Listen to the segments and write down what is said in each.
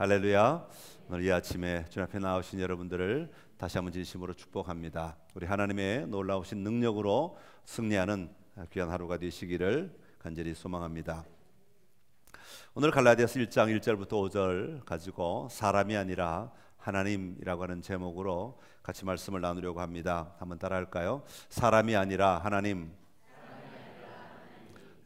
할렐루야. 오늘 이 아침에 주님 앞에 나오신 여러분들을 다시 한번 진심으로 축복합니다. 우리 하나님의 놀라우신 능력으로 승리하는 귀한 하루가 되시기를 간절히 소망합니다. 오늘 갈라디아서 1장 1절부터 5절 가지고 사람이 아니라 하나님이라고 하는 제목으로 같이 말씀을 나누려고 합니다. 한번 따라할까요? 사람이 아니라 하나님.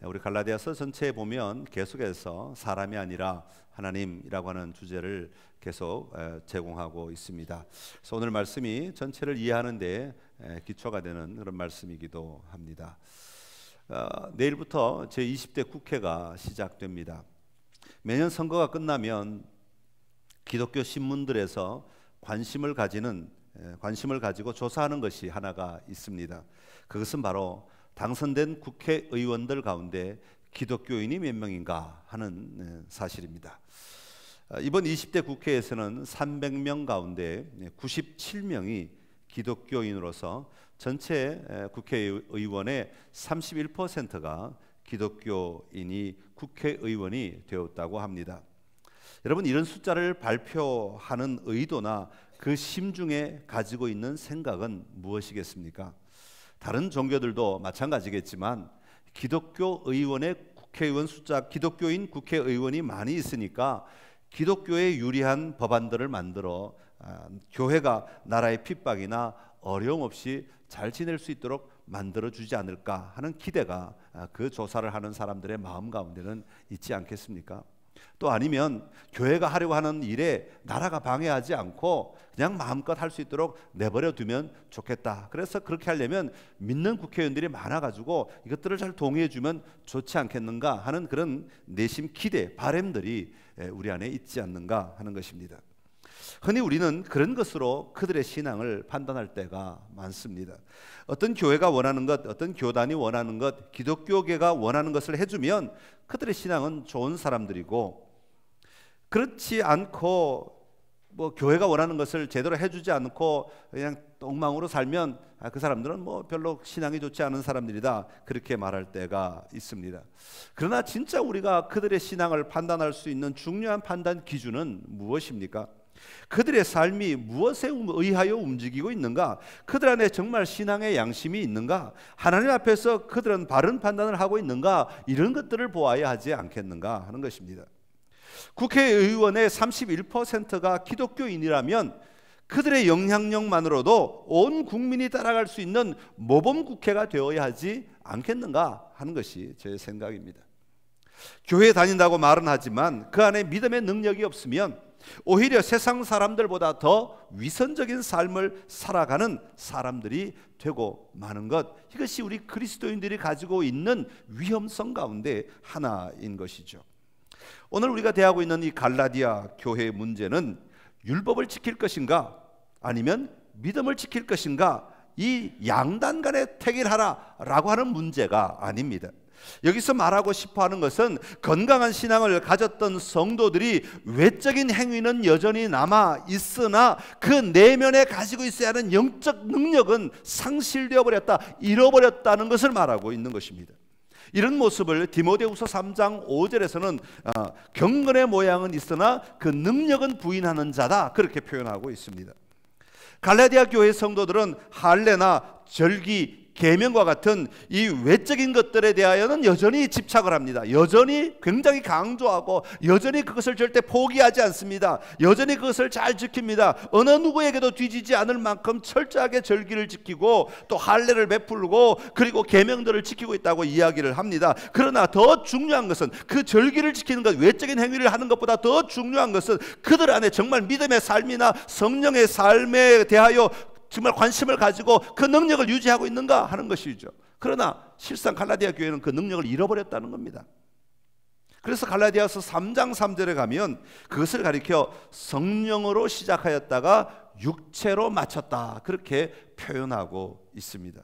우리 갈라디아서 전체에 보면 계속해서 사람이 아니라 하나님이라고 하는 주제를 계속 제공하고 있습니다. 그래서 오늘 말씀이 전체를 이해하는 데 기초가 되는 그런 말씀이기도 합니다. 내일부터 제20대 국회가 시작됩니다. 매년 선거가 끝나면 기독교 신문들에서 관심을 가지고 조사하는 것이 하나가 있습니다. 그것은 바로 당선된 국회의원들 가운데 기독교인이 몇 명인가 하는 사실입니다. 이번 20대 국회에서는 300명 가운데 97명이 기독교인으로서 전체 국회의원의 31%가 기독교인이 국회의원이 되었다고 합니다. 여러분, 이런 숫자를 발표하는 의도나 그 심중에 가지고 있는 생각은 무엇이겠습니까? 다른 종교들도 마찬가지겠지만 기독교 의원의 국회의원 숫자, 기독교인 국회의원이 많이 있으니까 기독교에 유리한 법안들을 만들어 교회가 나라의 핍박이나 어려움 없이 잘 지낼 수 있도록 만들어주지 않을까 하는 기대가 그 조사를 하는 사람들의 마음 가운데는 있지 않겠습니까? 또 아니면 교회가 하려고 하는 일에 나라가 방해하지 않고 그냥 마음껏 할 수 있도록 내버려 두면 좋겠다. 그래서 그렇게 하려면 믿는 국회의원들이 많아가지고 이것들을 잘 동의해 주면 좋지 않겠는가 하는 그런 내심 기대, 바람들이 우리 안에 있지 않는가 하는 것입니다. 흔히 우리는 그런 것으로 그들의 신앙을 판단할 때가 많습니다. 어떤 교회가 원하는 것, 어떤 교단이 원하는 것, 기독교계가 원하는 것을 해주면 그들의 신앙은 좋은 사람들이고, 그렇지 않고 교회가 원하는 것을 제대로 해주지 않고 그냥 똥망으로 살면 그 사람들은 별로 신앙이 좋지 않은 사람들이다, 그렇게 말할 때가 있습니다. 그러나 진짜 우리가 그들의 신앙을 판단할 수 있는 중요한 판단 기준은 무엇입니까? 그들의 삶이 무엇에 의하여 움직이고 있는가? 그들 안에 정말 신앙의 양심이 있는가? 하나님 앞에서 그들은 바른 판단을 하고 있는가? 이런 것들을 보아야 하지 않겠는가 하는 것입니다. 국회의원의 31%가 기독교인이라면 그들의 영향력만으로도 온 국민이 따라갈 수 있는 모범 국회가 되어야 하지 않겠는가 하는 것이 제 생각입니다. 교회에 다닌다고 말은 하지만 그 안에 믿음의 능력이 없으면 오히려 세상 사람들보다 더 위선적인 삶을 살아가는 사람들이 되고 마는 것, 이것이 우리 그리스도인들이 가지고 있는 위험성 가운데 하나인 것이죠. 오늘 우리가 대하고 있는 이 갈라디아 교회의 문제는 율법을 지킬 것인가 아니면 믿음을 지킬 것인가, 이 양단 간에 택일하라라고 하는 문제가 아닙니다. 여기서 말하고 싶어하는 것은 건강한 신앙을 가졌던 성도들이 외적인 행위는 여전히 남아 있으나 그 내면에 가지고 있어야 하는 영적 능력은 상실되어 버렸다, 잃어버렸다는 것을 말하고 있는 것입니다. 이런 모습을 디모데후서 3장 5절에서는 경건의 모양은 있으나 그 능력은 부인하는 자다, 그렇게 표현하고 있습니다. 갈라디아 교회 성도들은 할례나 절기, 계명과 같은 이 외적인 것들에 대하여는 여전히 집착을 합니다. 여전히 굉장히 강조하고 여전히 그것을 절대 포기하지 않습니다. 여전히 그것을 잘 지킵니다. 어느 누구에게도 뒤지지 않을 만큼 철저하게 절기를 지키고 또 할례를 베풀고 그리고 계명들을 지키고 있다고 이야기를 합니다. 그러나 더 중요한 것은 그 절기를 지키는 것, 외적인 행위를 하는 것보다 더 중요한 것은 그들 안에 정말 믿음의 삶이나 성령의 삶에 대하여 정말 관심을 가지고 그 능력을 유지하고 있는가 하는 것이죠. 그러나 실상 갈라디아 교회는 그 능력을 잃어버렸다는 겁니다. 그래서 갈라디아서 3장 3절에 가면 그것을 가리켜 성령으로 시작하였다가 육체로 마쳤다, 그렇게 표현하고 있습니다.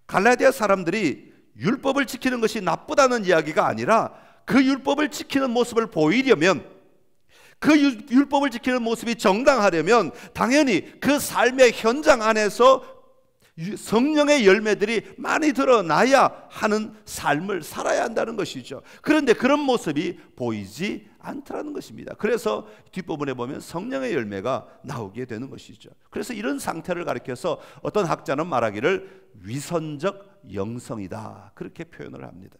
갈라디아 사람들이 율법을 지키는 것이 나쁘다는 이야기가 아니라 그 율법을 지키는 모습을 보이려면, 그 율법을 지키는 모습이 정당하려면 당연히 그 삶의 현장 안에서 성령의 열매들이 많이 드러나야 하는 삶을 살아야 한다는 것이죠. 그런데 그런 모습이 보이지 않더라는 것입니다. 그래서 뒷부분에 보면 성령의 열매가 나오게 되는 것이죠. 그래서 이런 상태를 가리켜서 어떤 학자는 말하기를 위선적 영성이다, 그렇게 표현을 합니다.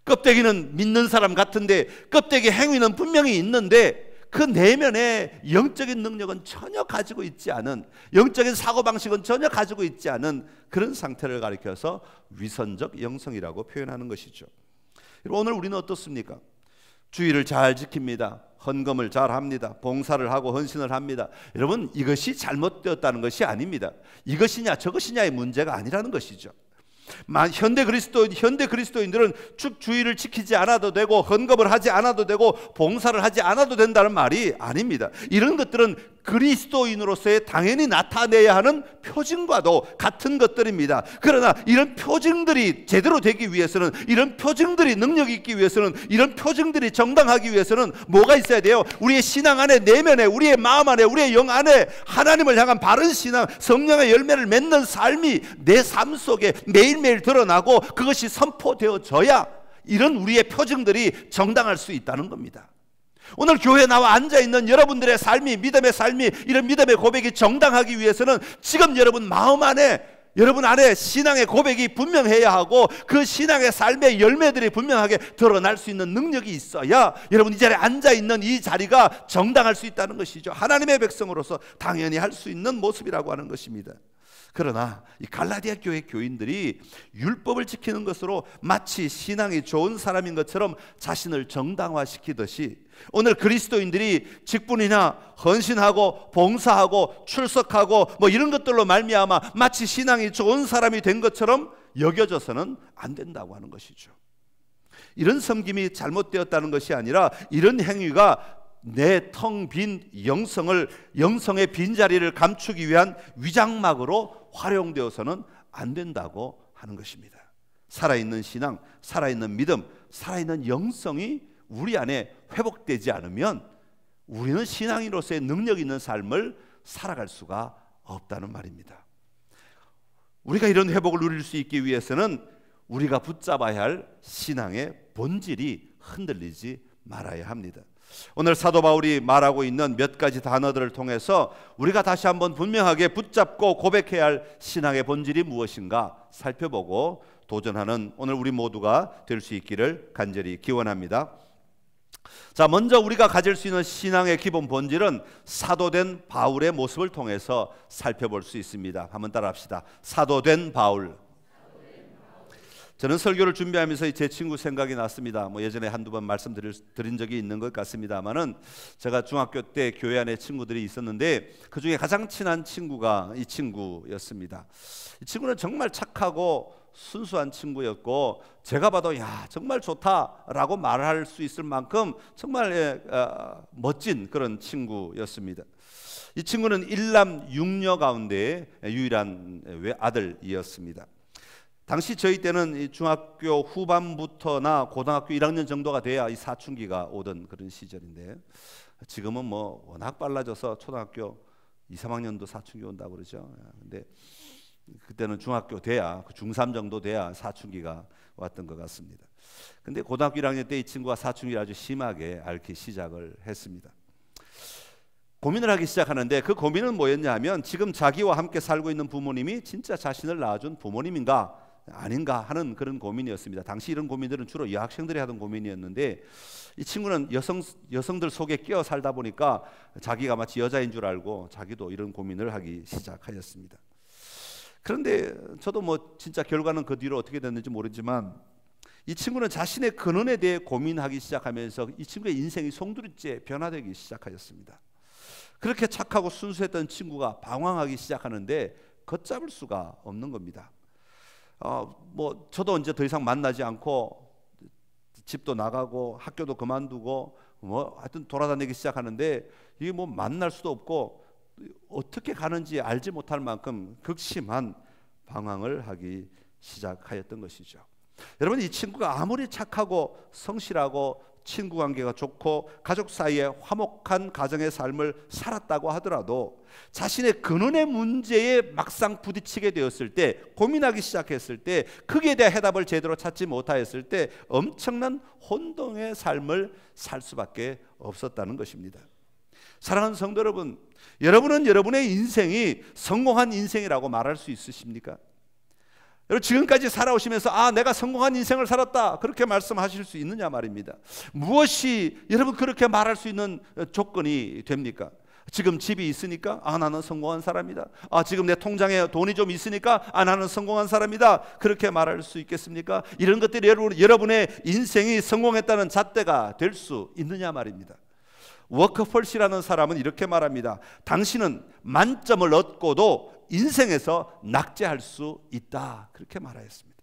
껍데기는 믿는 사람 같은데 껍데기 행위는 분명히 있는데 그 내면에 영적인 능력은 전혀 가지고 있지 않은, 영적인 사고방식은 전혀 가지고 있지 않은 그런 상태를 가리켜서 위선적 영성이라고 표현하는 것이죠. 오늘 우리는 어떻습니까? 주의를 잘 지킵니다. 헌금을 잘 합니다. 봉사를 하고 헌신을 합니다. 여러분, 이것이 잘못되었다는 것이 아닙니다. 이것이냐 저것이냐의 문제가 아니라는 것이죠. 현대 그리스도인들은 쭉 주의를 지키지 않아도 되고 헌금을 하지 않아도 되고 봉사를 하지 않아도 된다는 말이 아닙니다. 이런 것들은 그리스도인으로서의 당연히 나타내야 하는 표징과도 같은 것들입니다. 그러나 이런 표징들이 제대로 되기 위해서는, 이런 표징들이 능력이 있기 위해서는, 이런 표징들이 정당하기 위해서는 뭐가 있어야 돼요? 우리의 신앙 안에, 내면에, 우리의 마음 안에, 우리의 영 안에 하나님을 향한 바른 신앙, 성령의 열매를 맺는 삶이 내 삶 속에 매일매일 드러나고 그것이 선포되어져야 이런 우리의 표징들이 정당할 수 있다는 겁니다. 오늘 교회에 나와 앉아있는 여러분들의 삶이, 믿음의 삶이, 이런 믿음의 고백이 정당하기 위해서는 지금 여러분 마음 안에, 여러분 안에 신앙의 고백이 분명해야 하고 그 신앙의 삶의 열매들이 분명하게 드러날 수 있는 능력이 있어야 여러분 이 자리에 앉아있는 이 자리가 정당할 수 있다는 것이죠. 하나님의 백성으로서 당연히 할 수 있는 모습이라고 하는 것입니다. 그러나 이 갈라디아 교회 교인들이 율법을 지키는 것으로 마치 신앙이 좋은 사람인 것처럼 자신을 정당화시키듯이 오늘 그리스도인들이 직분이나 헌신하고 봉사하고 출석하고 이런 것들로 말미암아 마치 신앙이 좋은 사람이 된 것처럼 여겨져서는 안 된다고 하는 것이죠. 이런 섬김이 잘못되었다는 것이 아니라 이런 행위가 내 텅 빈 영성의 빈자리를 감추기 위한 위장막으로 활용되어서는 안 된다고 하는 것입니다. 살아있는 신앙, 살아있는 믿음, 살아있는 영성이 우리 안에 회복되지 않으면 우리는 신앙인으로서의 능력 있는 삶을 살아갈 수가 없다는 말입니다. 우리가 이런 회복을 누릴 수 있기 위해서는 우리가 붙잡아야 할 신앙의 본질이 흔들리지 말아야 합니다. 오늘 사도 바울이 말하고 있는 몇 가지 단어들을 통해서 우리가 다시 한번 분명하게 붙잡고 고백해야 할 신앙의 본질이 무엇인가 살펴보고 도전하는 오늘 우리 모두가 될 수 있기를 간절히 기원합니다. 자, 먼저 우리가 가질 수 있는 신앙의 기본 본질은 사도된 바울의 모습을 통해서 살펴볼 수 있습니다. 한번 따라합시다. 사도된 바울. 저는 설교를 준비하면서 제 친구 생각이 났습니다. 예전에 한두 번 말씀드린 적이 있는 것 같습니다만은 제가 중학교 때 교회 안에 친구들이 있었는데 그 중에 가장 친한 친구가 이 친구였습니다. 이 친구는 정말 착하고 순수한 친구였고 제가 봐도 야 정말 좋다라고 말할 수 있을 만큼 정말 멋진 그런 친구였습니다. 이 친구는 일남 6녀 가운데 유일한 아들이었습니다. 당시 저희 때는 중학교 후반부터나 고등학교 1학년 정도가 돼야 이 사춘기가 오던 그런 시절인데 지금은 워낙 빨라져서 초등학교 2, 3학년도 사춘기 온다고 그러죠. 근데 그때는 중학교 돼야 중3 정도 돼야 사춘기가 왔던 것 같습니다. 근데 고등학교 1학년 때 이 친구가 사춘기를 아주 심하게 앓기 시작을 했습니다. 고민을 하기 시작하는데 그 고민은 뭐였냐 하면 지금 자기와 함께 살고 있는 부모님이 진짜 자신을 낳아준 부모님인가 아닌가 하는 그런 고민이었습니다. 당시 이런 고민들은 주로 여학생들이 하던 고민이었는데 이 친구는 여성들 속에 끼어 살다 보니까 자기가 마치 여자인 줄 알고 자기도 이런 고민을 하기 시작하였습니다. 그런데 저도 진짜 결과는 그 뒤로 어떻게 됐는지 모르지만 이 친구는 자신의 근원에 대해 고민하기 시작하면서 이 친구의 인생이 송두리째 변화되기 시작하였습니다. 그렇게 착하고 순수했던 친구가 방황하기 시작하는데 걷잡을 수가 없는 겁니다. 저도 이제 더 이상 만나지 않고 집도 나가고 학교도 그만두고 하여튼 돌아다니기 시작하는데 이게 만날 수도 없고 어떻게 가는지 알지 못할 만큼 극심한 방황을 하기 시작하였던 것이죠. 여러분 이 친구가 아무리 착하고 성실하고 친구 관계가 좋고 가족 사이에 화목한 가정의 삶을 살았다고 하더라도 자신의 근원의 문제에 막상 부딪히게 되었을 때, 고민하기 시작했을 때, 거기에 대한 해답을 제대로 찾지 못하였을 때 엄청난 혼동의 삶을 살 수밖에 없었다는 것입니다. 사랑하는 성도 여러분, 여러분은 여러분의 인생이 성공한 인생이라고 말할 수 있으십니까? 여러분, 지금까지 살아오시면서 내가 성공한 인생을 살았다, 그렇게 말씀하실 수 있느냐 말입니다. 무엇이 여러분 그렇게 말할 수 있는 조건이 됩니까? 지금 집이 있으니까 나는 성공한 사람이다. 지금 내 통장에 돈이 좀 있으니까 나는 성공한 사람이다, 그렇게 말할 수 있겠습니까? 이런 것들이 여러분의 인생이 성공했다는 잣대가 될 수 있느냐 말입니다. 워커펄시라는 사람은 이렇게 말합니다. 당신은 만점을 얻고도 인생에서 낙제할 수 있다, 그렇게 말하였습니다.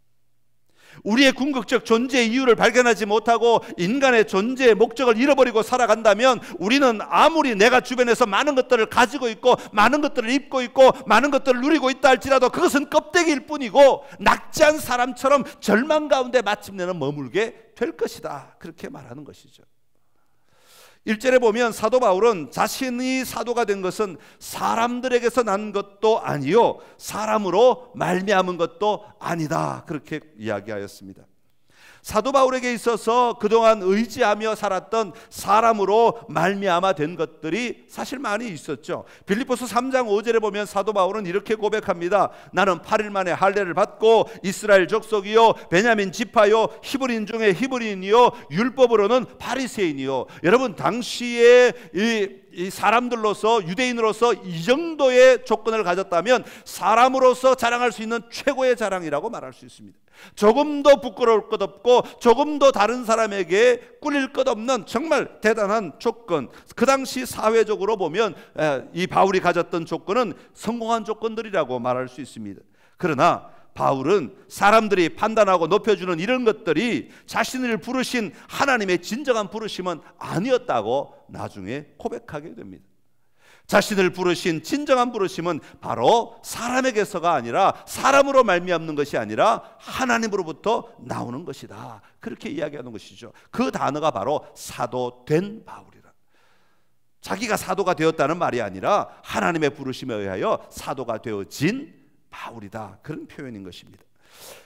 우리의 궁극적 존재의 이유를 발견하지 못하고 인간의 존재의 목적을 잃어버리고 살아간다면 우리는 아무리 내가 주변에서 많은 것들을 가지고 있고 많은 것들을 입고 있고 많은 것들을 누리고 있다 할지라도 그것은 껍데기일 뿐이고 낙제한 사람처럼 절망 가운데 마침내는 머물게 될 것이다, 그렇게 말하는 것이죠. 1절에 보면 사도 바울은 자신이 사도가 된 것은 사람들에게서 난 것도 아니요 사람으로 말미암은 것도 아니다, 그렇게 이야기하였습니다. 사도 바울에게 있어서 그동안 의지하며 살았던 사람으로 말미암아 된 것들이 사실 많이 있었죠. 빌립보서 3장 5절에 보면 사도 바울은 이렇게 고백합니다. 나는 8일 만에 할례를 받고 이스라엘 족속이요 베냐민 지파요 히브리인 중에 히브리인이요 율법으로는 바리새인이요. 여러분, 당시에 이 사람들로서, 유대인으로서 이 정도의 조건을 가졌다면 사람으로서 자랑할 수 있는 최고의 자랑이라고 말할 수 있습니다. 조금도 부끄러울 것 없고 조금도 다른 사람에게 꿀릴 것 없는 정말 대단한 조건. 그 당시 사회적으로 보면 이 바울이 가졌던 조건은 성공한 조건들이라고 말할 수 있습니다. 그러나 바울은 사람들이 판단하고 높여주는 이런 것들이 자신을 부르신 하나님의 진정한 부르심은 아니었다고 나중에 고백하게 됩니다. 자신을 부르신 진정한 부르심은 바로 사람에게서가 아니라, 사람으로 말미암는 것이 아니라 하나님으로부터 나오는 것이다, 그렇게 이야기하는 것이죠. 그 단어가 바로 사도된 바울이라. 자기가 사도가 되었다는 말이 아니라 하나님의 부르심에 의하여 사도가 되어진 바울이다, 그런 표현인 것입니다.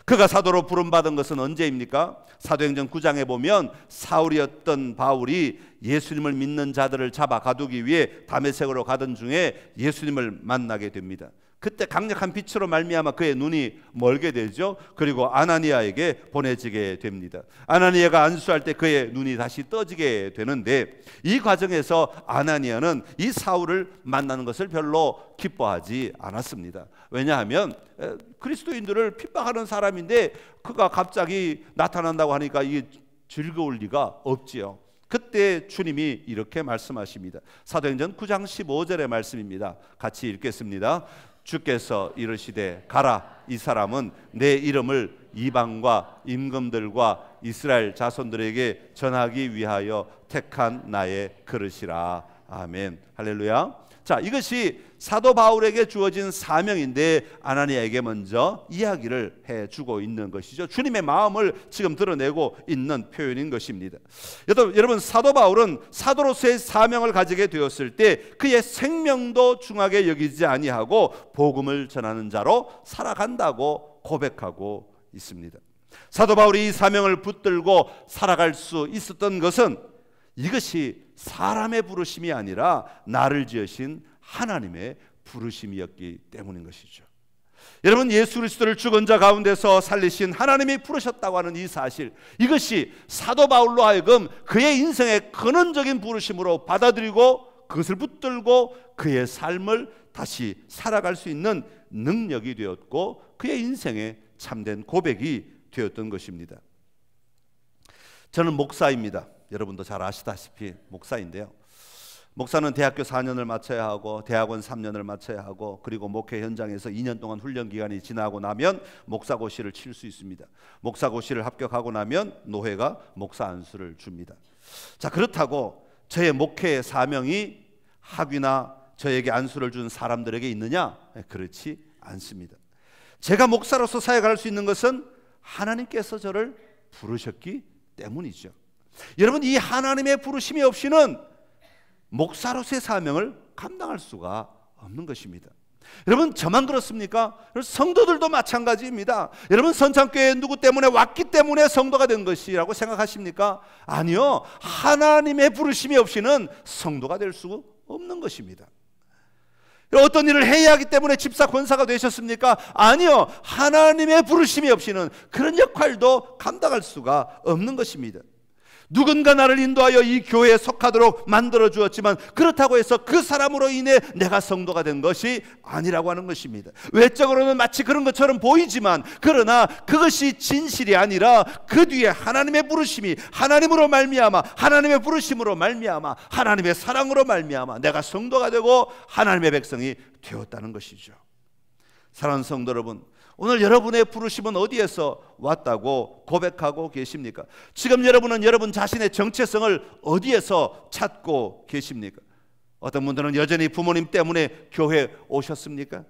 그가 사도로 부름받은 것은 언제입니까? 사도행전 9장에 보면 사울이었던 바울이 예수님을 믿는 자들을 잡아 가두기 위해 다메섹으로 가던 중에 예수님을 만나게 됩니다. 그때 강력한 빛으로 말미암아 그의 눈이 멀게 되죠. 그리고 아나니아에게 보내지게 됩니다. 아나니아가 안수할 때 그의 눈이 다시 떠지게 되는데, 이 과정에서 아나니아는 이 사울을 만나는 것을 별로 기뻐하지 않았습니다. 왜냐하면 그리스도인들을 핍박하는 사람인데 그가 갑자기 나타난다고 하니까 이게 즐거울 리가 없지요. 그때 주님이 이렇게 말씀하십니다. 사도행전 9장 15절의 말씀입니다. 같이 읽겠습니다. 주께서 이르시되 가라, 이 사람은 내 이름을 이방과 임금들과 이스라엘 자손들에게 전하기 위하여 택한 나의 그릇이라. 아멘. 할렐루야. 자, 이것이 사도 바울에게 주어진 사명인데 아나니아에게 먼저 이야기를 해주고 있는 것이죠. 주님의 마음을 지금 드러내고 있는 표현인 것입니다. 여러분, 사도 바울은 사도로서의 사명을 가지게 되었을 때 그의 생명도 중하게 여기지 아니하고 복음을 전하는 자로 살아간다고 고백하고 있습니다. 사도 바울이 이 사명을 붙들고 살아갈 수 있었던 것은 이것이 사람의 부르심이 아니라 나를 지으신 하나님의 부르심이었기 때문인 것이죠. 여러분, 예수 그리스도를 죽은 자 가운데서 살리신 하나님이 부르셨다고 하는 이 사실, 이것이 사도 바울로 하여금 그의 인생의 근원적인 부르심으로 받아들이고 그것을 붙들고 그의 삶을 다시 살아갈 수 있는 능력이 되었고 그의 인생의 참된 고백이 되었던 것입니다. 저는 목사입니다. 여러분도 잘 아시다시피 목사인데요. 목사는 대학교 4년을 마쳐야 하고 대학원 3년을 마쳐야 하고 그리고 목회 현장에서 2년 동안 훈련 기간이 지나고 나면 목사고시를 칠 수 있습니다. 목사고시를 합격하고 나면 노회가 목사 안수를 줍니다. 자, 그렇다고 저의 목회의 사명이 학위나 저에게 안수를 준 사람들에게 있느냐? 그렇지 않습니다. 제가 목사로서 사역할 수 있는 것은 하나님께서 저를 부르셨기 때문이죠. 여러분, 이 하나님의 부르심이 없이는 목사로서의 사명을 감당할 수가 없는 것입니다. 여러분, 저만 그렇습니까? 성도들도 마찬가지입니다. 여러분, 선창교회에 누구 때문에 왔기 때문에 성도가 된 것이라고 생각하십니까? 아니요, 하나님의 부르심이 없이는 성도가 될 수 없는 것입니다. 어떤 일을 해야 하기 때문에 집사 권사가 되셨습니까? 아니요, 하나님의 부르심이 없이는 그런 역할도 감당할 수가 없는 것입니다. 누군가 나를 인도하여 이 교회에 속하도록 만들어 주었지만 그렇다고 해서 그 사람으로 인해 내가 성도가 된 것이 아니라고 하는 것입니다. 외적으로는 마치 그런 것처럼 보이지만 그러나 그것이 진실이 아니라 그 뒤에 하나님의 부르심이 하나님으로 말미암아, 하나님의 부르심으로 말미암아, 하나님의 사랑으로 말미암아 내가 성도가 되고 하나님의 백성이 되었다는 것이죠. 사랑하는 성도 여러분, 오늘 여러분의 부르심은 어디에서 왔다고 고백하고 계십니까? 지금 여러분은 여러분 자신의 정체성을 어디에서 찾고 계십니까? 어떤 분들은 여전히 부모님 때문에 교회에 오셨습니까?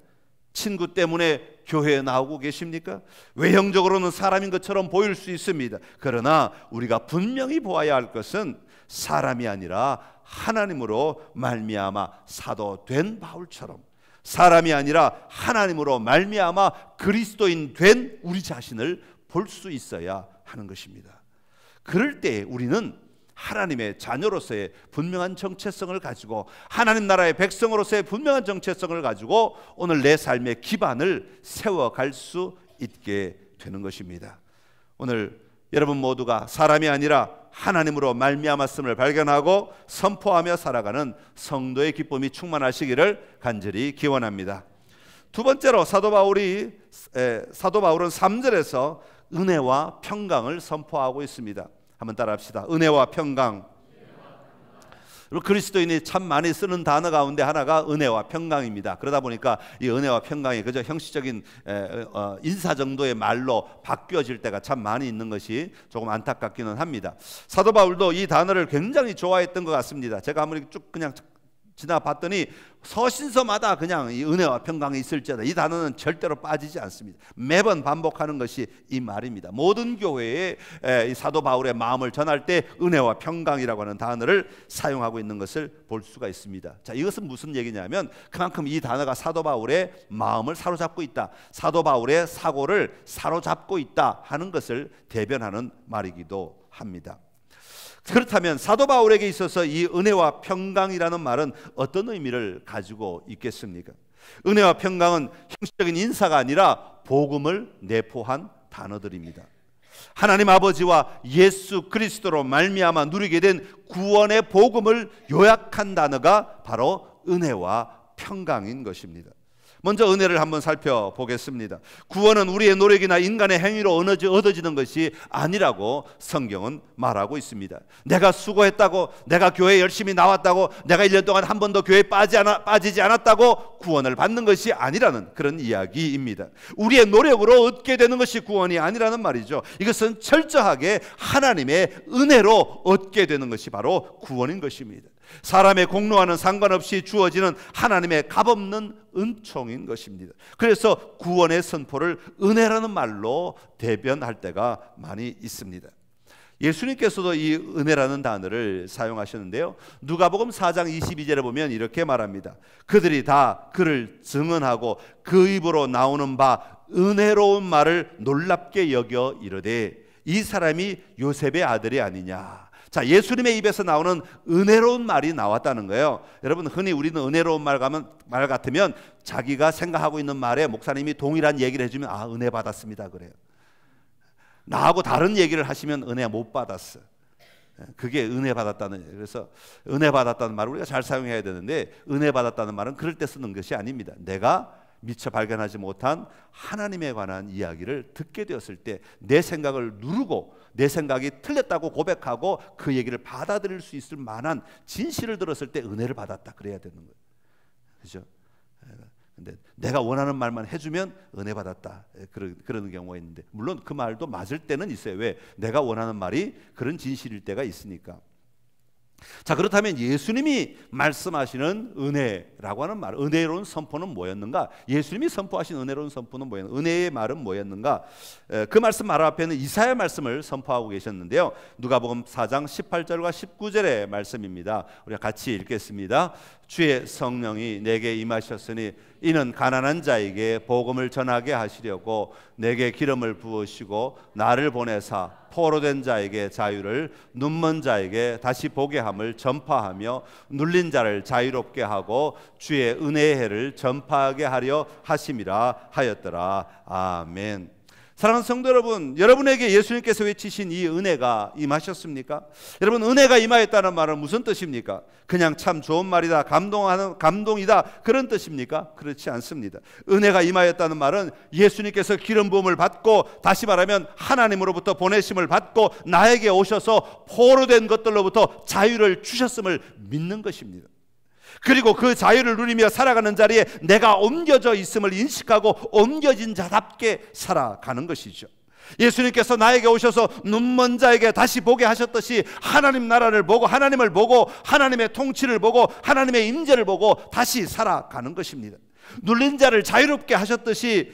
친구 때문에 교회에 나오고 계십니까? 외형적으로는 사람인 것처럼 보일 수 있습니다. 그러나 우리가 분명히 보아야 할 것은 사람이 아니라 하나님으로 말미암아 사도 된 바울처럼, 사람이 아니라 하나님으로 말미암아 그리스도인 된 우리 자신을 볼 수 있어야 하는 것입니다. 그럴 때 우리는 하나님의 자녀로서의 분명한 정체성을 가지고, 하나님 나라의 백성으로서의 분명한 정체성을 가지고 오늘 내 삶의 기반을 세워갈 수 있게 되는 것입니다. 오늘 여러분 모두가 사람이 아니라 하나님으로 말미암았음을 발견하고 선포하며 살아가는 성도의 기쁨이 충만하시기를 간절히 기원합니다. 두 번째로 사도 바울은 3절에서 은혜와 평강을 선포하고 있습니다. 한번 따라합시다. 은혜와 평강. 그리스도인이 참 많이 쓰는 단어 가운데 하나가 은혜와 평강입니다. 그러다 보니까 이 은혜와 평강이 그저 형식적인 인사 정도의 말로 바뀌어질 때가 참 많이 있는 것이 조금 안타깝기는 합니다. 사도 바울도 이 단어를 굉장히 좋아했던 것 같습니다. 제가 아무리 쭉 그냥 지나봤더니 서신서마다 그냥 이 은혜와 평강이 있을지어다 이 단어는 절대로 빠지지 않습니다. 매번 반복하는 것이 이 말입니다. 모든 교회에 이 사도 바울의 마음을 전할 때 은혜와 평강이라고 하는 단어를 사용하고 있는 것을 볼 수가 있습니다. 자, 이것은 무슨 얘기냐면 그만큼 이 단어가 사도 바울의 마음을 사로잡고 있다, 사도 바울의 사고를 사로잡고 있다 하는 것을 대변하는 말이기도 합니다. 그렇다면 사도 바울에게 있어서 이 은혜와 평강이라는 말은 어떤 의미를 가지고 있겠습니까? 은혜와 평강은 형식적인 인사가 아니라 복음을 내포한 단어들입니다. 하나님 아버지와 예수 그리스도로 말미암아 누리게 된 구원의 복음을 요약한 단어가 바로 은혜와 평강인 것입니다. 먼저 은혜를 한번 살펴보겠습니다. 구원은 우리의 노력이나 인간의 행위로 얻어지는 것이 아니라고 성경은 말하고 있습니다. 내가 수고했다고, 내가 교회에 열심히 나왔다고, 내가 1년 동안 한 번도 교회에 빠지지 않았다고 구원을 받는 것이 아니라는 그런 이야기입니다. 우리의 노력으로 얻게 되는 것이 구원이 아니라는 말이죠. 이것은 철저하게 하나님의 은혜로 얻게 되는 것이 바로 구원인 것입니다. 사람의 공로와는 상관없이 주어지는 하나님의 값없는 은총인 것입니다. 그래서 구원의 선포를 은혜라는 말로 대변할 때가 많이 있습니다. 예수님께서도 이 은혜라는 단어를 사용하셨는데요, 누가복음 4장 22절에 보면 이렇게 말합니다. 그들이 다 그를 증언하고 그 입으로 나오는 바 은혜로운 말을 놀랍게 여겨 이르되 이 사람이 요셉의 아들이 아니냐. 자, 예수님의 입에서 나오는 은혜로운 말이 나왔다는 거예요. 여러분, 흔히 우리는 은혜로운 말 같으면 자기가 생각하고 있는 말에 목사님이 동일한 얘기를 해주면 아, 은혜 받았습니다 그래요. 나하고 다른 얘기를 하시면 은혜 못 받았어. 그게 은혜 받았다는, 그래서 은혜 받았다는 말을 우리가 잘 사용해야 되는데, 은혜 받았다는 말은 그럴 때 쓰는 것이 아닙니다. 내가 미처 발견하지 못한 하나님에 관한 이야기를 듣게 되었을 때 내 생각을 누르고 내 생각이 틀렸다고 고백하고 그 얘기를 받아들일 수 있을 만한 진실을 들었을 때 은혜를 받았다 그래야 되는 거예요. 그렇죠? 근데 내가 원하는 말만 해주면 은혜 받았다 그런 경우가 있는데, 물론 그 말도 맞을 때는 있어요. 왜? 내가 원하는 말이 그런 진실일 때가 있으니까. 자, 그렇다면 예수님이 말씀하시는 은혜라고 하는 말, 은혜로운 선포는 뭐였는가? 예수님이 선포하신 은혜로운 선포는 뭐였는가? 은혜의 말은 뭐였는가? 그 말씀 바로 앞에는 이사야 말씀을 선포하고 계셨는데요, 누가복음 4장 18절과 19절의 말씀입니다. 우리가 같이 읽겠습니다. 주의 성령이 내게 임하셨으니 이는 가난한 자에게 복음을 전하게 하시려고 내게 기름을 부으시고 나를 보내사 포로된 자에게 자유를, 눈먼 자에게 다시 보게 함을 전파하며 눌린 자를 자유롭게 하고 주의 은혜의 해를 전파하게 하려 하심이라 하였더라. 아멘. 사랑하는 성도 여러분, 여러분에게 예수님께서 외치신 이 은혜가 임하셨습니까? 여러분, 은혜가 임하였다는 말은 무슨 뜻입니까? 그냥 참 좋은 말이다, 감동이다, 그런 뜻입니까? 그렇지 않습니다. 은혜가 임하였다는 말은 예수님께서 기름 부음을 받고, 다시 말하면 하나님으로부터 보내심을 받고 나에게 오셔서 포로된 것들로부터 자유를 주셨음을 믿는 것입니다. 그리고 그 자유를 누리며 살아가는 자리에 내가 옮겨져 있음을 인식하고 옮겨진 자답게 살아가는 것이죠. 예수님께서 나에게 오셔서 눈먼 자에게 다시 보게 하셨듯이 하나님 나라를 보고, 하나님을 보고, 하나님의 통치를 보고, 하나님의 임재를 보고 다시 살아가는 것입니다. 눌린 자를 자유롭게 하셨듯이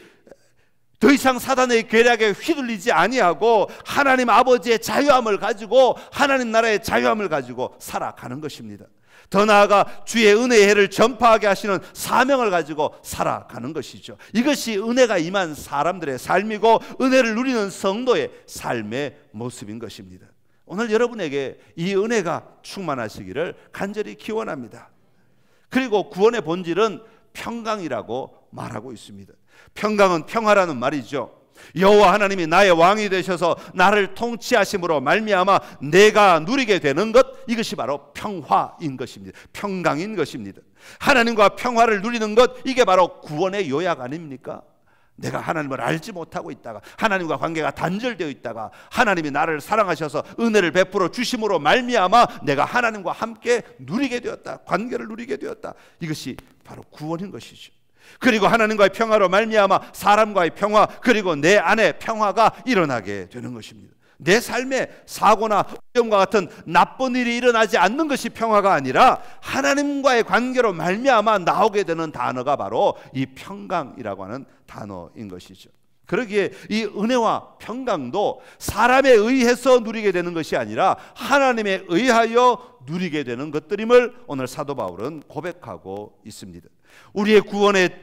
더 이상 사단의 괴략에 휘둘리지 아니하고 하나님 아버지의 자유함을 가지고, 하나님 나라의 자유함을 가지고 살아가는 것입니다. 더 나아가 주의 은혜의 해를 전파하게 하시는 사명을 가지고 살아가는 것이죠. 이것이 은혜가 임한 사람들의 삶이고 은혜를 누리는 성도의 삶의 모습인 것입니다. 오늘 여러분에게 이 은혜가 충만하시기를 간절히 기원합니다. 그리고 구원의 본질은 평강이라고 말하고 있습니다. 평강은 평화라는 말이죠. 여호와 하나님이 나의 왕이 되셔서 나를 통치하심으로 말미암아 내가 누리게 되는 것, 이것이 바로 평화인 것입니다. 평강인 것입니다. 하나님과 평화를 누리는 것, 이게 바로 구원의 요약 아닙니까? 내가 하나님을 알지 못하고 있다가, 하나님과 관계가 단절되어 있다가 하나님이 나를 사랑하셔서 은혜를 베풀어 주심으로 말미암아 내가 하나님과 함께 누리게 되었다, 관계를 누리게 되었다. 이것이 바로 구원인 것이죠. 그리고 하나님과의 평화로 말미암아 사람과의 평화, 그리고 내 안에 평화가 일어나게 되는 것입니다. 내 삶에 사고나 위험과 같은 나쁜 일이 일어나지 않는 것이 평화가 아니라 하나님과의 관계로 말미암아 나오게 되는 단어가 바로 이 평강이라고 하는 단어인 것이죠. 그러기에 이 은혜와 평강도 사람에 의해서 누리게 되는 것이 아니라 하나님에 의하여 누리게 되는 것들임을 오늘 사도 바울은 고백하고 있습니다. 우리의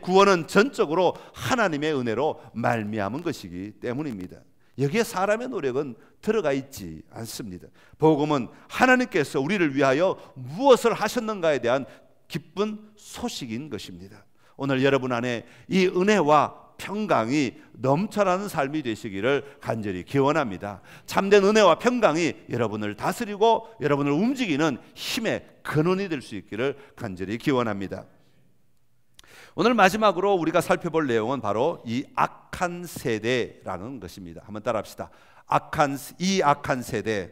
구원은 전적으로 하나님의 은혜로 말미암은 것이기 때문입니다. 여기에 사람의 노력은 들어가 있지 않습니다. 복음은 하나님께서 우리를 위하여 무엇을 하셨는가에 대한 기쁜 소식인 것입니다. 오늘 여러분 안에 이 은혜와 평강이 넘쳐나는 삶이 되시기를 간절히 기원합니다. 참된 은혜와 평강이 여러분을 다스리고 여러분을 움직이는 힘의 근원이 될 수 있기를 간절히 기원합니다. 오늘 마지막으로 우리가 살펴볼 내용은 바로 이 악한 세대라는 것입니다. 한번 따라합시다. 이 악한 세대.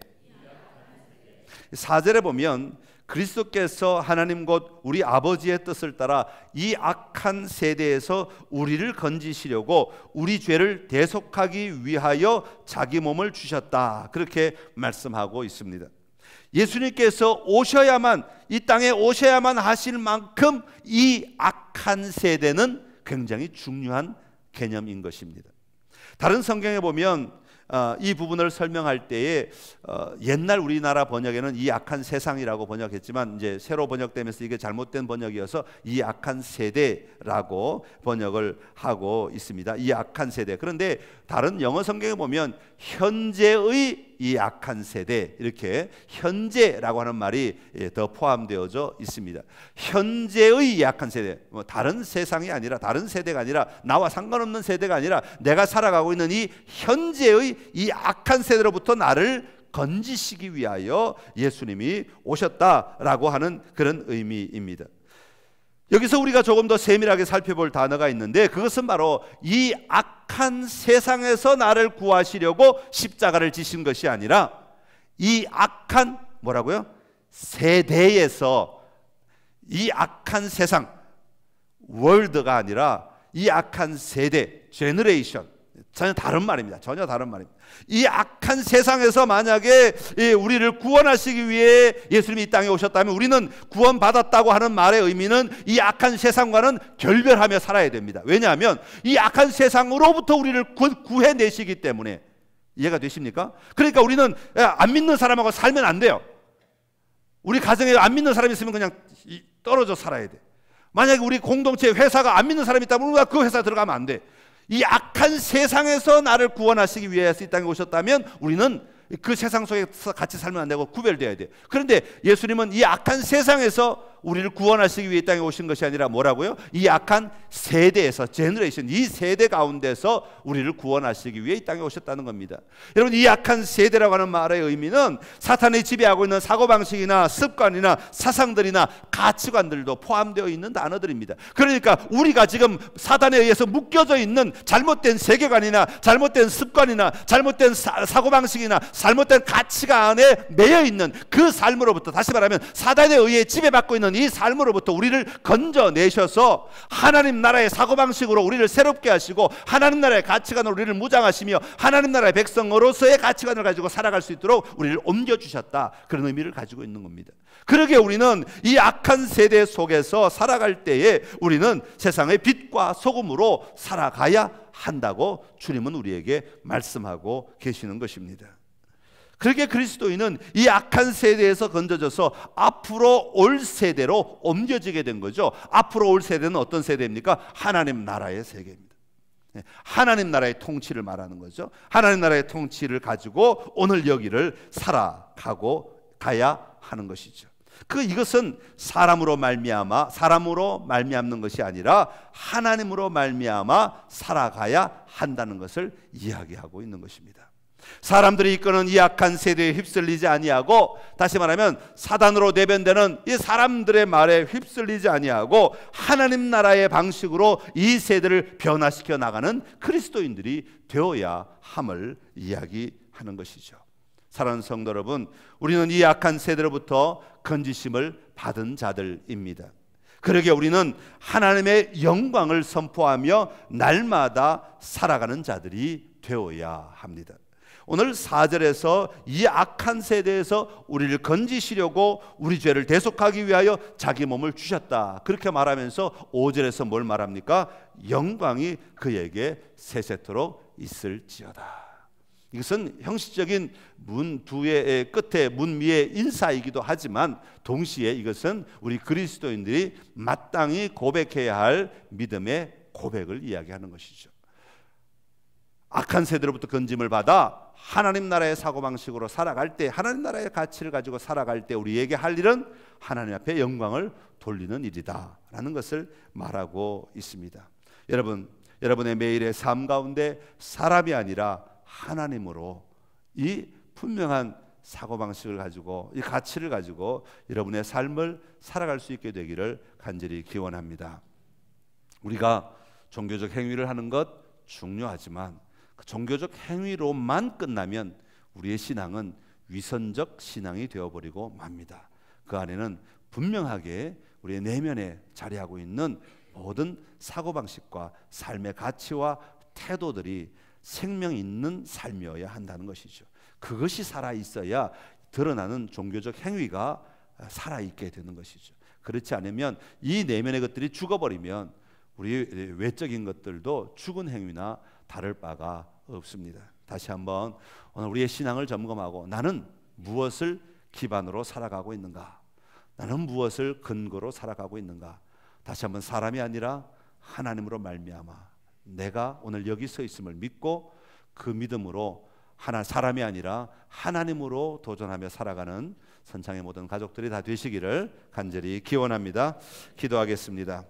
4절에 보면 그리스도께서 하나님 곧 우리 아버지의 뜻을 따라 이 악한 세대에서 우리를 건지시려고 우리 죄를 대속하기 위하여 자기 몸을 주셨다, 그렇게 말씀하고 있습니다. 예수님께서 오셔야만, 이 땅에 오셔야만 하실 만큼 이 악한 세대는 굉장히 중요한 개념인 것입니다. 다른 성경에 보면 이 부분을 설명할 때에 옛날 우리나라 번역에는 이 악한 세상이라고 번역했지만 이제 새로 번역되면서 이게 잘못된 번역이어서 이 악한 세대라고 번역을 하고 있습니다. 이 악한 세대. 그런데 다른 영어 성경에 보면 현재의 이 악한 세대, 이렇게 현재라고 하는 말이 더 포함되어져 있습니다. 현재의 이 악한 세대, 다른 세상이 아니라, 다른 세대가 아니라, 나와 상관없는 세대가 아니라 내가 살아가고 있는 이 현재의 이 악한 세대로부터 나를 건지시기 위하여 예수님이 오셨다라고 하는 그런 의미입니다. 여기서 우리가 조금 더 세밀하게 살펴볼 단어가 있는데, 그것은 바로 이 악한 세상에서 나를 구하시려고 십자가를 지신 것이 아니라 이 악한 뭐라고요? 세대에서, 이 악한 세상, 월드가 아니라 이 악한 세대, 제너레이션, 전혀 다른 말입니다. 전혀 다른 말입니다. 이 악한 세상에서 만약에 우리를 구원하시기 위해 예수님이 이 땅에 오셨다면 우리는 구원받았다고 하는 말의 의미는 이 악한 세상과는 결별하며 살아야 됩니다. 왜냐하면 이 악한 세상으로부터 우리를 구해내시기 때문에. 이해가 되십니까? 그러니까 우리는 안 믿는 사람하고 살면 안 돼요. 우리 가정에 안 믿는 사람이 있으면 그냥 떨어져 살아야 돼. 만약에 우리 공동체 회사가 안 믿는 사람이 있다면 우리가 그 회사에 들어가면 안 돼. 이 악한 세상에서 나를 구원하시기 위해서 이 땅에 오셨다면 우리는 그 세상 속에서 같이 살면 안 되고 구별되어야 돼. 그런데 예수님은 이 악한 세상에서 우리를 구원하시기 위해 이 땅에 오신 것이 아니라 뭐라고요? 이 악한 세대에서, 제너레이션, 이 세대 가운데서 우리를 구원하시기 위해 이 땅에 오셨다는 겁니다. 여러분, 이 악한 세대라고 하는 말의 의미는 사탄이 지배하고 있는 사고방식이나 습관이나 사상들이나 가치관들도 포함되어 있는 단어들입니다. 그러니까 우리가 지금 사단에 의해서 묶여져 있는 잘못된 세계관이나 잘못된 습관이나 잘못된 사고방식이나 잘못된 가치관에 매여 있는 그 삶으로부터, 다시 말하면 사단에 의해 지배받고 있는 이 삶으로부터 우리를 건져내셔서 하나님 나라의 사고방식으로 우리를 새롭게 하시고 하나님 나라의 가치관으로 우리를 무장하시며 하나님 나라의 백성으로서의 가치관을 가지고 살아갈 수 있도록 우리를 옮겨주셨다. 그런 의미를 가지고 있는 겁니다. 그러기에 우리는 이 악한 세대 속에서 살아갈 때에 우리는 세상의 빛과 소금으로 살아가야 한다고 주님은 우리에게 말씀하고 계시는 것입니다. 그렇게 그리스도인은 이 악한 세대에서 건져져서 앞으로 올 세대로 옮겨지게 된 거죠. 앞으로 올 세대는 어떤 세대입니까? 하나님 나라의 세계입니다. 하나님 나라의 통치를 말하는 거죠. 하나님 나라의 통치를 가지고 오늘 여기를 살아가고 가야 하는 것이죠. 이것은 사람으로 말미암는 것이 아니라 하나님으로 말미암아 살아가야 한다는 것을 이야기하고 있는 것입니다. 사람들이 이끄는 이 악한 세대에 휩쓸리지 아니하고, 다시 말하면 사단으로 내변되는 이 사람들의 말에 휩쓸리지 아니하고 하나님 나라의 방식으로 이 세대를 변화시켜 나가는 그리스도인들이 되어야 함을 이야기하는 것이죠. 사랑하는 성도 여러분, 우리는 이 악한 세대로부터 건지심을 받은 자들입니다. 그러기에 우리는 하나님의 영광을 선포하며 날마다 살아가는 자들이 되어야 합니다. 오늘 4절에서 이 악한 세대에서 우리를 건지시려고 우리 죄를 대속하기 위하여 자기 몸을 주셨다, 그렇게 말하면서 5절에서 뭘 말합니까? 영광이 그에게 세세토록 있을지어다. 이것은 형식적인 문 두 개의 끝에 문 위의 인사이기도 하지만 동시에 이것은 우리 그리스도인들이 마땅히 고백해야 할 믿음의 고백을 이야기하는 것이죠. 악한 세대로부터 건짐을 받아 하나님 나라의 사고방식으로 살아갈 때, 하나님 나라의 가치를 가지고 살아갈 때 우리에게 할 일은 하나님 앞에 영광을 돌리는 일이다 라는 것을 말하고 있습니다. 여러분의 매일의 삶 가운데 사람이 아니라 하나님으로 이 분명한 사고방식을 가지고, 이 가치를 가지고 여러분의 삶을 살아갈 수 있게 되기를 간절히 기원합니다. 우리가 종교적 행위를 하는 것 중요하지만 그 종교적 행위로만 끝나면 우리의 신앙은 위선적 신앙이 되어버리고 맙니다. 그 안에는 분명하게 우리의 내면에 자리하고 있는 모든 사고방식과 삶의 가치와 태도들이 생명 있는 삶이어야 한다는 것이죠. 그것이 살아있어야 드러나는 종교적 행위가 살아있게 되는 것이죠. 그렇지 않으면 이 내면의 것들이 죽어버리면 우리 외적인 것들도 죽은 행위나 다를 바가 없습니다. 다시 한번 오늘 우리의 신앙을 점검하고, 나는 무엇을 기반으로 살아가고 있는가? 나는 무엇을 근거로 살아가고 있는가? 다시 한번 사람이 아니라 하나님으로 말미암아 내가 오늘 여기 서 있음을 믿고 그 믿음으로 사람이 아니라 하나님으로 도전하며 살아가는 선창의 모든 가족들이 다 되시기를 간절히 기원합니다. 기도하겠습니다.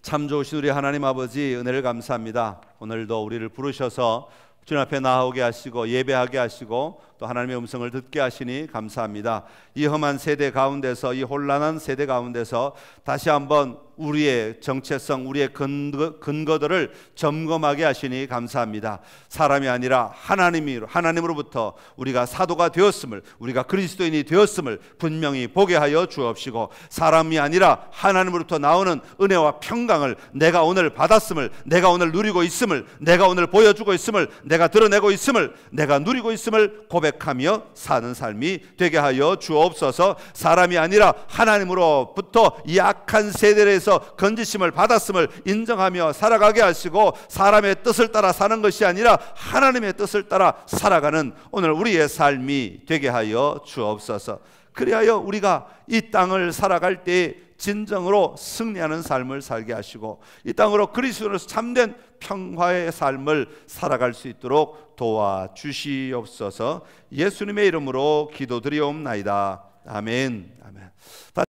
참 좋으신 우리 하나님 아버지, 은혜를 감사합니다. 오늘도 우리를 부르셔서 주님 앞에 나오게 하시고 예배하게 하시고 또 하나님의 음성을 듣게 하시니 감사합니다. 이 험한 세대 가운데서, 이 혼란한 세대 가운데서 다시 한번 우리의 정체성, 우리의 근거들을 점검하게 하시니 감사합니다. 사람이 아니라 하나님으로부터 우리가 사도가 되었음을, 우리가 그리스도인이 되었음을 분명히 보게 하여 주옵시고, 사람이 아니라 하나님으로부터 나오는 은혜와 평강을 내가 오늘 받았음을, 내가 오늘 누리고 있음을, 내가 오늘 보여주고 있음을, 내가 드러내고 있음을, 내가 누리고 있음을 고백하며 사는 삶이 되게 하여 주옵소서. 사람이 아니라 하나님으로부터 이 악한 세대에서 건지심을 받았음을 인정하며 살아가게 하시고, 사람의 뜻을 따라 사는 것이 아니라 하나님의 뜻을 따라 살아가는 오늘 우리의 삶이 되게 하여 주옵소서. 그리하여 우리가 이 땅을 살아갈 때 진정으로 승리하는 삶을 살게 하시고, 이 땅으로 그리스도로서 참된 평화의 삶을 살아갈 수 있도록 도와주시옵소서. 예수님의 이름으로 기도드리옵나이다. 아멘. 아멘.